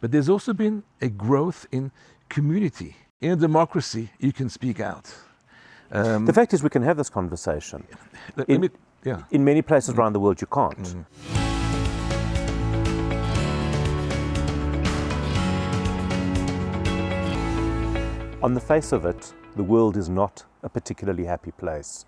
But there's also been a growth in community. In a democracy, you can speak out. The fact is we can have this conversation. In many places around the world you can't. On the face of it, the world is not a particularly happy place.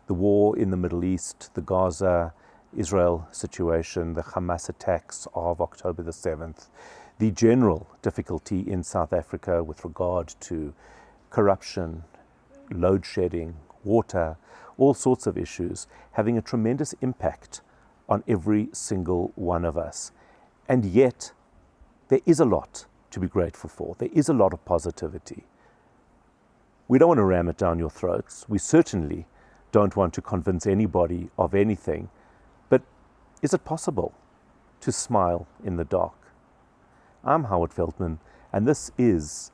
The war in the Middle East, the Gaza-Israel situation, the Hamas attacks of October the 7th, the general difficulty in South Africa with regard to corruption, load shedding, water, all sorts of issues, having a tremendous impact on every single one of us. And yet, there is a lot to be grateful for. There is a lot of positivity. We don't want to ram it down your throats. We certainly don't want to convince anybody of anything. But is it possible to smile in the dark? I'm Howard Feldman, and this is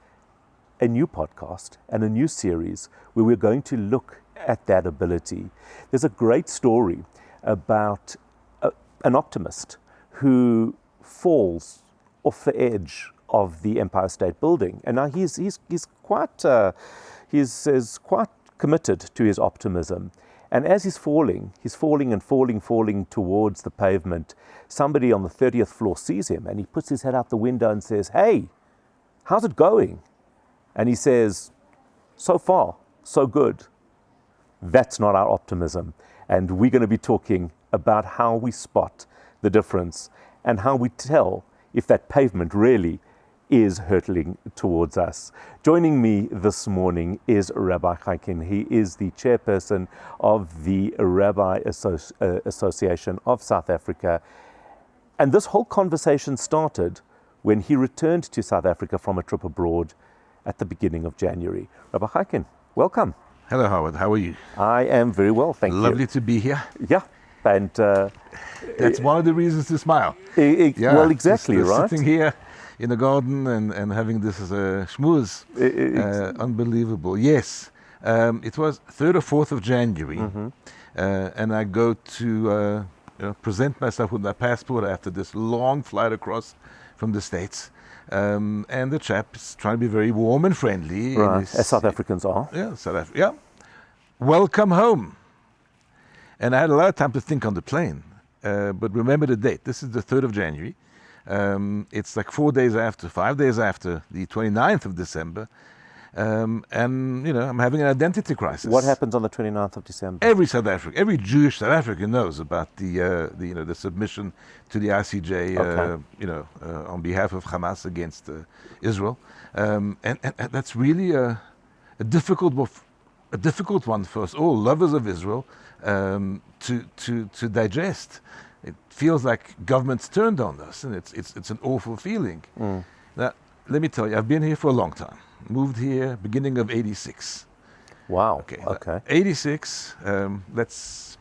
a new podcast and a new series where we're going to look at that ability. There's a great story about an optimist who falls off the edge of the Empire State Building, and now he's quite committed to his optimism. And as he's falling towards the pavement, somebody on the 30th floor sees him and he puts his head out the window and says, "Hey, how's it going?" And he says, "So far, so good." That's not our optimism. And we're going to be talking about how we spot the difference and how we tell if that pavement really is hurtling towards us. Joining me this morning is Rabbi Chaikin. He is the chairperson of the Rabbi Association of South Africa. And this whole conversation started when he returned to South Africa from a trip abroad at the beginning of January. Rabbi Chaikin, welcome. Hello, Howard. How are you? I am very well, thank you. Lovely to be here. Yeah. And that's one of the reasons to smile. Well, exactly, right? Sitting here in the garden and having this as a schmooze. Unbelievable. Yes. It was 3rd or 4th of January. And I go to present myself with my passport after this long flight across from the States. And the chap is trying to be very warm and friendly. Right, as South Africans are. Yeah, South Africa. Yeah. Welcome home. And I had a lot of time to think on the plane. But remember the date. This is the 3rd of January. It's like 5 days after the 29th of December. And, I'm having an identity crisis. What happens on the 29th of December? Every Jewish South African knows about the submission to the ICJ, on behalf of Hamas against Israel. And that's really a difficult one for us all, lovers of Israel, to digest. It feels like government's turned on us, and it's an awful feeling. Now, let me tell you, I've been here for a long time. Moved here beginning of '86. Wow. Okay. 86. Let's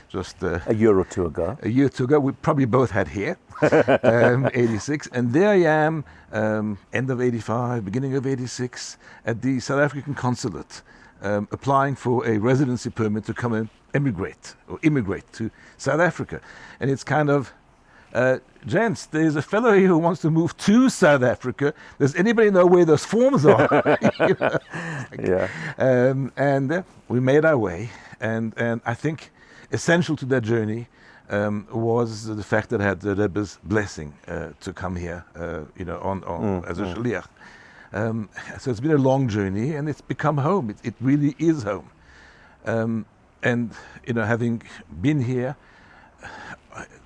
just a year or two ago. We probably both had hair. 86, and there I am, end of '85, beginning of '86, at the South African consulate, applying for a residency permit to come and immigrate to South Africa. And it's kind of, gents, there's a fellow here who wants to move to South Africa. Does anybody know where those forms are? Yeah. And we made our way. And I think essential to that journey was the fact that I had the Rebbe's blessing to come here, as a shaliach. So it's been a long journey, and it's become home. It really is home. And having been here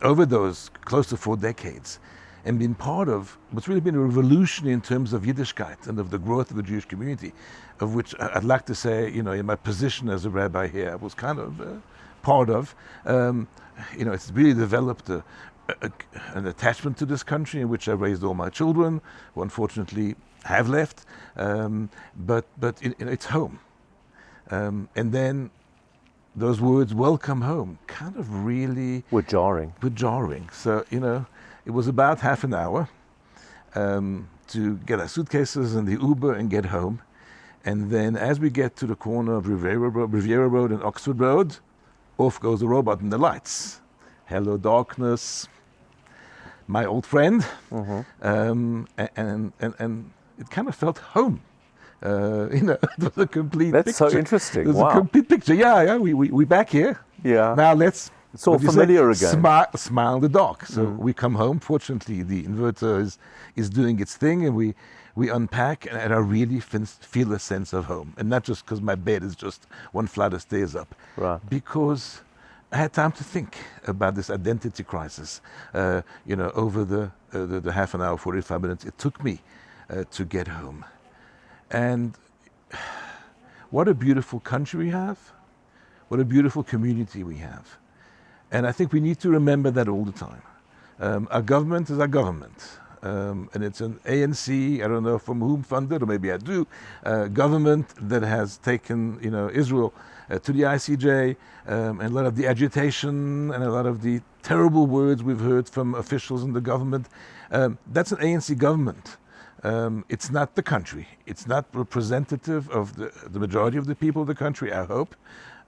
over those close to 4 decades, and been part of what's really been a revolution in terms of Yiddishkeit and of the growth of the Jewish community, of which I'd like to say, in my position as a rabbi here, I was kind of part of. It's really developed an attachment to this country in which I raised all my children, who unfortunately have left, but it's home. And then those words, "welcome home," kind of really were jarring. So, it was about half an hour to get our suitcases and the Uber and get home. And then as we get to the corner of Riviera Road and Oxford Road, off goes the robot and the lights. Hello, darkness. my old friend, and it kind of felt home. It was a complete That's picture. so interesting. It was Wow. a complete picture. Yeah, we back here. Yeah. Now let's. It's all familiar again. Smile in the dark. So we come home. Fortunately, the inverter is doing its thing, and we unpack, and I really feel a sense of home. And not just because my bed is just one flight of stairs up. Right. Because I had time to think about this identity crisis. Over the half an hour, 45 minutes it took me to get home. And what a beautiful country we have. What a beautiful community we have. And I think we need to remember that all the time. Our government is our government. And it's an ANC, I don't know from whom funded, or maybe I do, government that has taken Israel to the ICJ, and a lot of the agitation and a lot of the terrible words we've heard from officials in the government. That's an ANC government. It's not the country. It's not representative of the majority of the people of the country, I hope.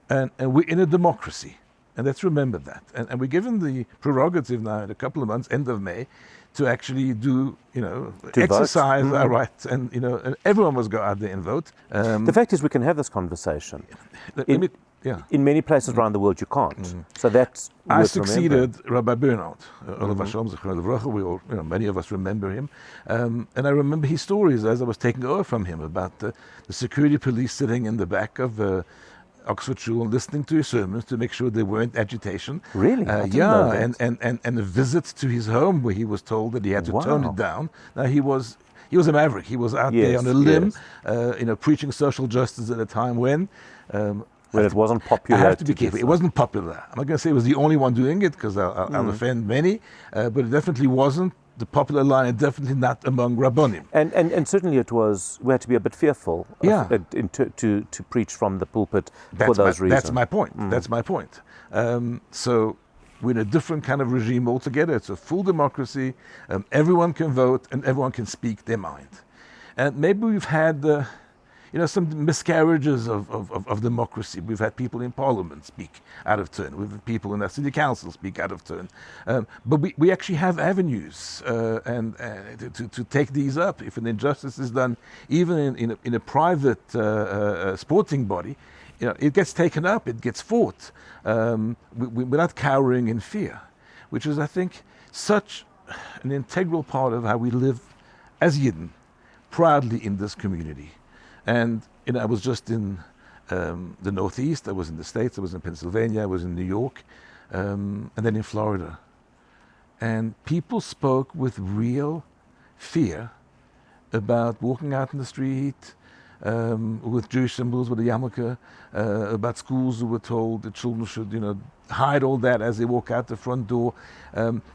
And we're in a democracy. And let's remember that. And we're given the prerogative now in a couple of months, end of May, to actually do, exercise our rights. And, and everyone must go out there and vote. The fact is we can have this conversation. In many places around the world you can't. So that's I succeeded Rabbi Bernard. We all, many of us remember him. And I remember his stories as I was taking over from him about the security police sitting in the back of Oxford Shul and listening to his sermons to make sure there weren't agitation. Really? And a visit to his home where he was told that he had to tone it down. Now he was a maverick. He was out there on a limb, preaching social justice at a time when it wasn't popular. I have to be careful. It wasn't popular. I'm not going to say it was the only one doing it because I'll offend many, but it definitely wasn't the popular line, and definitely not among Rabbonim. And certainly we had to be a bit fearful to preach from the pulpit for those reasons. That's my point. That's my point. So we're in a different kind of regime altogether. It's a full democracy. Everyone can vote and everyone can speak their mind. And maybe we've had some miscarriages of democracy. We've had people in parliament speak out of turn. We've had people in our city council speak out of turn. But we actually have avenues to take these up. If an injustice is done, even in a private sporting body, it gets taken up, it gets fought. We're not cowering in fear, which is, I think, such an integral part of how we live as Yidden, proudly in this community. And I was just in the Northeast, I was in the States, I was in Pennsylvania, I was in New York, and then in Florida. And people spoke with real fear about walking out in the street with Jewish symbols, with a yarmulke, about schools who were told that children should, hide all that as they walk out the front door.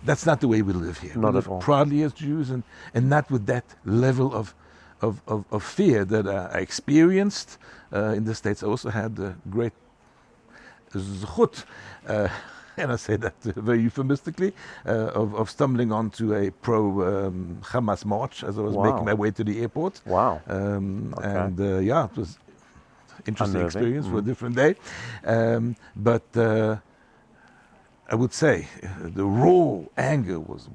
That's not the way we live here. Not we at live all. proudly as Jews, and not with that level of fear that I experienced in the States. I also had a great zchut, and I say that very euphemistically, of stumbling onto a pro-Hamas march as I was making my way to the airport. Wow. And it was an interesting experience for a different day. But I would say the raw anger was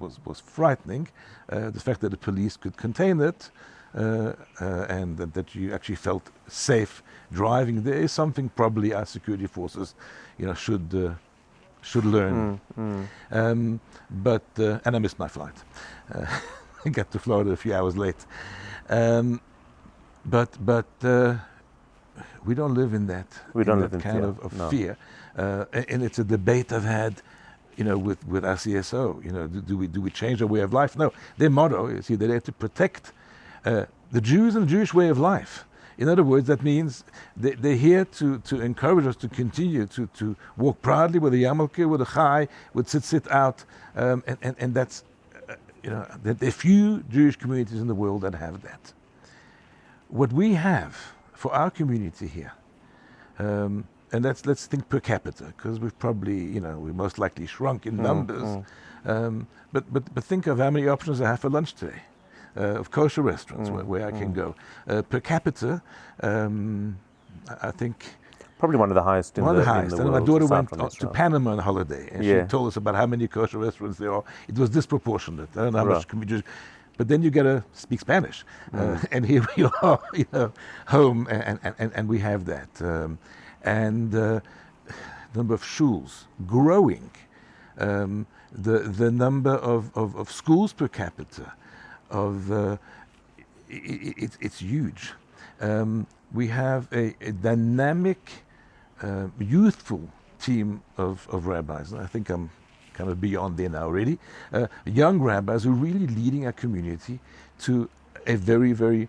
frightening. The fact that the police could contain it, and that you actually felt safe driving there is something probably our security forces, should learn. But and I missed my flight. I got to Florida a few hours late. But we don't live in that. We don't live in kind fear. of fear. And it's a debate I've had, with our CSO. Do we change our way of life? No. Their motto is they're there to protect the Jews and the Jewish way of life. In other words, that means they're here to encourage us to continue to walk proudly with a yarmulke, with a chai, with sit out, and that's there are few Jewish communities in the world that have that. What we have for our community here, and let's think per capita, because we've probably we most likely shrunk in numbers, but think of how many options I have for lunch today. Of kosher restaurants where I can go. Per capita, I think Probably one of the highest in One the of the highest. in the And world. my daughter aside went from to Israel. Panama on holiday, and Yeah. she told us about how many kosher restaurants there are. It was disproportionate. I don't know how Right. much can we just. But then you got to speak Spanish, and here we are, home, and we have that, and number of shuls growing, the number of schools per capita, it's huge. We have a dynamic, youthful team of rabbis. I think I'm kind of beyond there now already. Young rabbis who are really leading our community to a very, very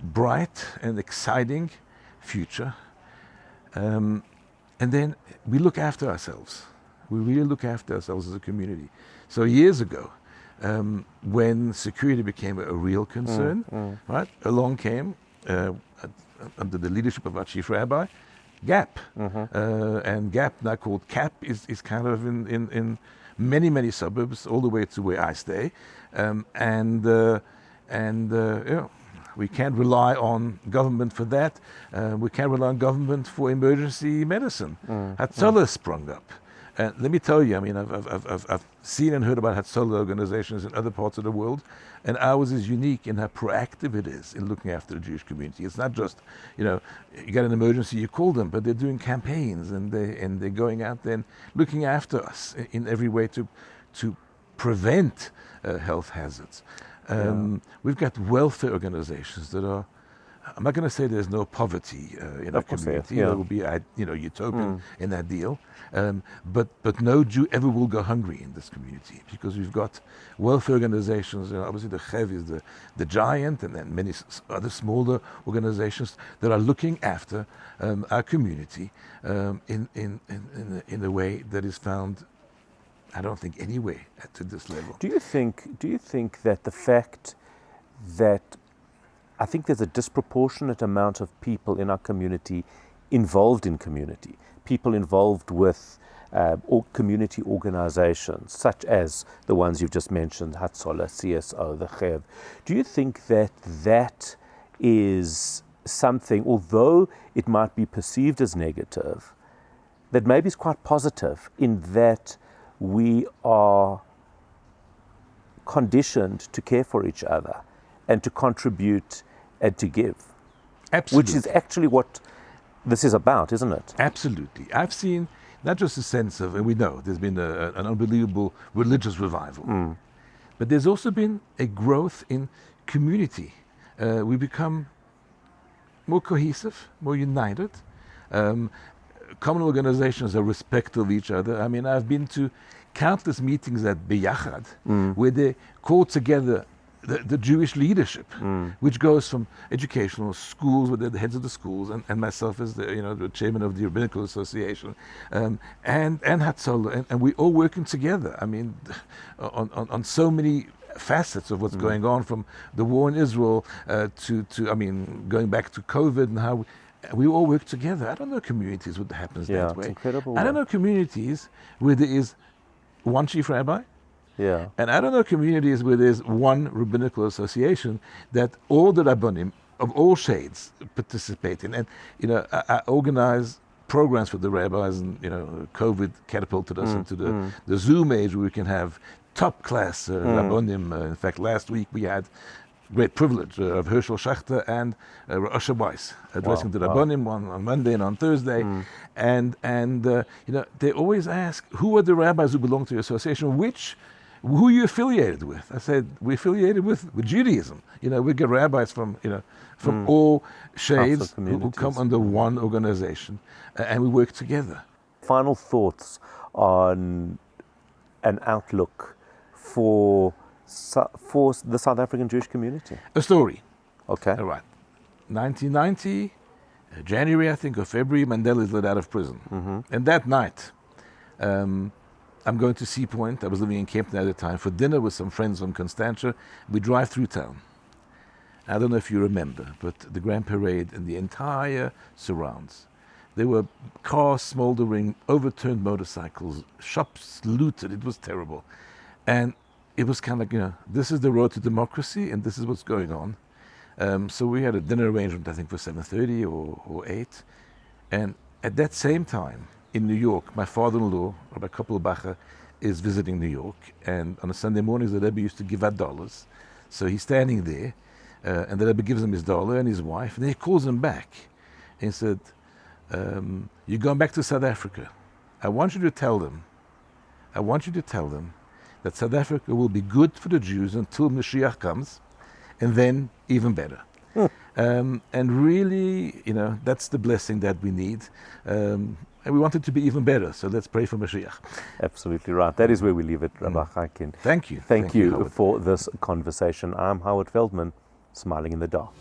bright and exciting future. And then we look after ourselves. We really look after ourselves as a community. So years ago, when security became a real concern, right, along came, under the leadership of our chief rabbi, GAP. And GAP, now called CAP, is kind of in many, many suburbs, all the way to where I stay. We can't rely on government for that. We can't rely on government for emergency medicine. Hatzalah sprung up. And let me tell you, I mean, I've seen and heard about Hatzalah organizations in other parts of the world, and ours is unique in how proactive it is in looking after the Jewish community. It's not just, you got an emergency, you call them, but they're doing campaigns, and they're going out there and looking after us in every way to prevent health hazards. We've got welfare organizations that are, I'm not going to say there's no poverty in our community. There will be, utopian in that deal. But no Jew ever will go hungry in this community, because we've got welfare organizations. Obviously, the Chev is the giant, and then many other smaller organizations that are looking after our community in a way that is found, I don't think, anywhere to this level. Do you think that the fact that I think there's a disproportionate amount of people in our community involved in community, people involved with community organizations, such as the ones you've just mentioned, Hatzalah, CSO, the Chev. Do you think that that is something, although it might be perceived as negative, that maybe is quite positive, in that we are conditioned to care for each other and to contribute and to give? Absolutely. Which is actually what this is about, isn't it? Absolutely. I've seen not just a sense of, and we know there's been an unbelievable religious revival, but there's also been a growth in community. We become more cohesive, more united. Common organizations are respectful of each other. I mean, I've been to countless meetings at Beyachad, where they call together the Jewish leadership, which goes from educational schools, with the heads of the schools, and myself as the chairman of the Rabbinical Association, and Hatzalah, and we all working together. I mean, on so many facets of what's going on, from the war in Israel to going back to COVID, and how we all work together. I don't know communities where it happens that way. It's incredible. I don't know communities where there is one chief rabbi. Yeah. And I don't know communities where there's one rabbinical association that all the rabbanim of all shades participate in. And I organize programs for the rabbis, and COVID catapulted us into the Zoom age, where we can have top class rabbanim. In fact, last week we had great privilege of Herschel Schachter and Usher Weiss addressing the rabbanim on Monday and on Thursday. And they always ask, who are the rabbis who belong to your association? Who are you affiliated with? I said, we're affiliated with Judaism. We get rabbis from all shades who come under one organization, and we work together. Final thoughts on an outlook for the South African Jewish community? A story. Okay. All right. 1990, January, I think, or February, Mandela is let out of prison. And that night, I'm going to Sea Point. I was living in Cape Town at the time, for dinner with some friends from Constantia. We drive through town. I don't know if you remember, but the Grand Parade and the entire surrounds. There were cars smoldering, overturned motorcycles, shops looted. It was terrible. And it was kind of like, this is the road to democracy, and this is what's going on. So we had a dinner arrangement, I think, for 7:30 or 8. And At that same time, in New York, my father-in-law, Rabbi Koppelbacher, is visiting New York, and on a Sunday mornings the Rebbe used to give out dollars. So he's standing there, and the Rebbe gives him his dollar and his wife, and then he calls him back. And he said, you're going back to South Africa. I want you to tell them that South Africa will be good for the Jews until Mashiach comes, and then even better. And really, that's the blessing that we need. And we want it to be even better, so let's pray for Mashiach. Absolutely right. That is where we leave it, Rabbi Chaikin. Thank you. Thank you for this conversation. I'm Howard Feldman, smiling in the dark.